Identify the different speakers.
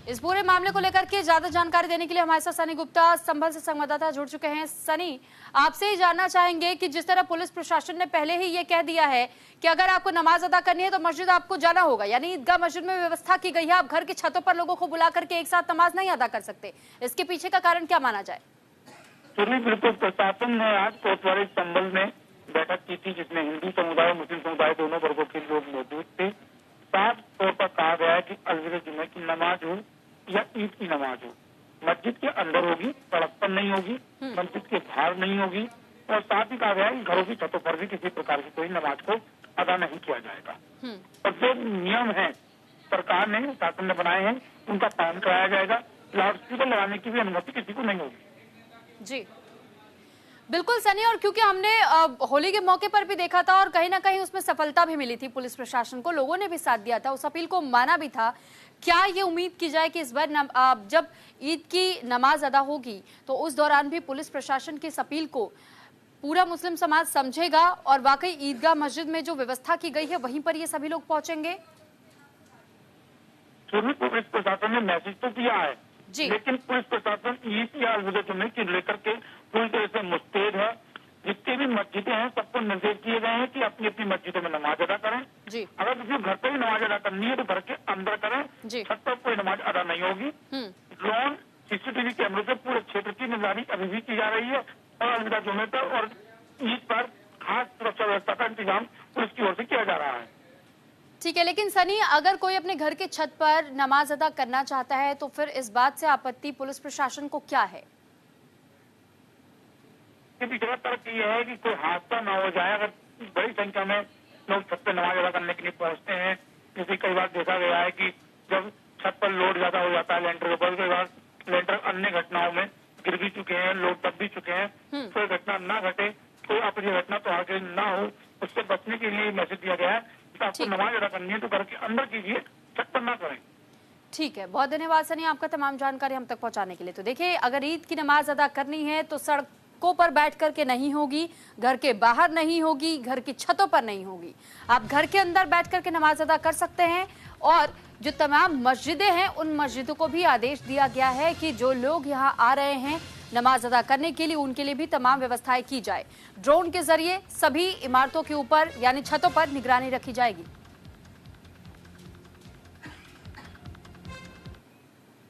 Speaker 1: इस पूरे मामले को लेकर के ज्यादा जानकारी देने के लिए हमारे साथ सनी गुप्ता संभल से संवाददाता जुड़ चुके हैं। सनी, आपसे ही जानना चाहेंगे कि जिस तरह पुलिस प्रशासन ने पहले ही ये कह दिया है कि अगर आपको नमाज अदा करनी है तो मस्जिद आपको जाना होगा, यानी ईदगाह मस्जिद में व्यवस्था की गई है, आप घर की छतों पर लोगों को बुला करके एक साथ नमाज नहीं अदा कर सकते, इसके पीछे का कारण क्या माना जाए?
Speaker 2: बिल्कुल, प्रशासन ने आज कोतवाली संभल में बैठक की थी जिसमें हिंदू समुदाय मुस्लिम समुदाय दोनों वर्गों के लोग मौजूद थे। साफ तौर पर कहा गया है कि अलविदा जुमे की नमाज हो या ईद की नमाज हो, मस्जिद के अंदर होगी, सड़क पर नहीं होगी, मस्जिद के बाहर नहीं होगी, और साथ ही कहा गया है कि घरों की छतों पर भी किसी प्रकार की कोई नमाज को अदा नहीं किया जाएगा। और जो नियम है सरकार ने शासन ने बनाए हैं उनका पालन कराया जाएगा। लाउड स्पीकर लगाने की भी अनुमति किसी को नहीं होगी।
Speaker 1: जी बिल्कुल सनी, और क्योंकि हमने होली के मौके पर भी देखा था और कहीं ना कहीं उसमें सफलता भी मिली थी पुलिस प्रशासन को, लोगों ने भी साथ दिया था, उस अपील को माना भी था। क्या ये उम्मीद की जाए कि इस बार जब ईद की नमाज अदा होगी तो उस दौरान भी पुलिस प्रशासन की इस अपील को पूरा मुस्लिम समाज समझेगा और वाकई ईदगाह मस्जिद में जो व्यवस्था की गई है वहीं पर ये सभी लोग पहुंचेंगे?
Speaker 2: पुलिस प्रशासन ने मैसेज तो दिया है
Speaker 1: जी,
Speaker 2: लेकिन पुलिस प्रशासन ईद या अलविदा जुमे की लेकर के पूरी तरह से मुस्तैद है। जितनी भी मस्जिदें हैं सबको निर्देश दिए गए हैं कि अपनी अपनी मस्जिदों में नमाज अदा करें।
Speaker 1: जी,
Speaker 2: अगर किसी को घर पर ही नमाज अदा करनी है तो घर के अंदर करें,
Speaker 1: जी,
Speaker 2: छत पर कोई नमाज अदा नहीं होगी। ड्रोन सीसीटीवी कैमरे से पूरे क्षेत्र की निगरानी अभी भी की जा रही है और अलविदा जुमे पर और ईद पर खास सुरक्षा व्यवस्था का इंतजाम पुलिस की ओर से किया जा रहा है।
Speaker 1: ठीक है, लेकिन सनी, अगर कोई अपने घर के छत पर नमाज अदा करना चाहता है तो फिर इस बात से आपत्ति पुलिस प्रशासन को क्या है?
Speaker 2: पिछड़ा तर्क यह है कि कोई हादसा न हो जाए। अगर बड़ी संख्या में लोग छत पर नमाज अदा करने के लिए पहुंचते हैं, जैसे कई बार देखा गया है कि जब छत पर लोड ज्यादा हो जाता है लेंटर के ऊपर, कई बार लेंटर अन्य घटनाओं में गिर भी चुके हैं, लोग दब भी चुके हैं, कोई घटना न घटे, कोई अप्रिय घटना तो आगे न हो, उससे बचने के लिए मैसेज दिया गया है कि आपको नमाज अदा करनी है तो घर के अंदर कीजिए, छत पर न करें।
Speaker 1: ठीक है, बहुत धन्यवाद सनी आपका तमाम जानकारी हम तक पहुंचाने के लिए। तो देखिए, अगर ईद की नमाज अदा करनी है तो सड़कों पर बैठ करके नहीं होगी, घर के बाहर नहीं होगी, घर की छतों पर नहीं होगी, आप घर के अंदर बैठ करके नमाज अदा कर सकते हैं। और जो तमाम मस्जिदें हैं उन मस्जिदों को भी आदेश दिया गया है कि जो लोग यहाँ आ रहे हैं नमाज अदा करने के लिए उनके लिए भी तमाम व्यवस्थाएं की जाए। ड्रोन के जरिए सभी इमारतों के ऊपर यानी छतों पर निगरानी रखी जाएगी।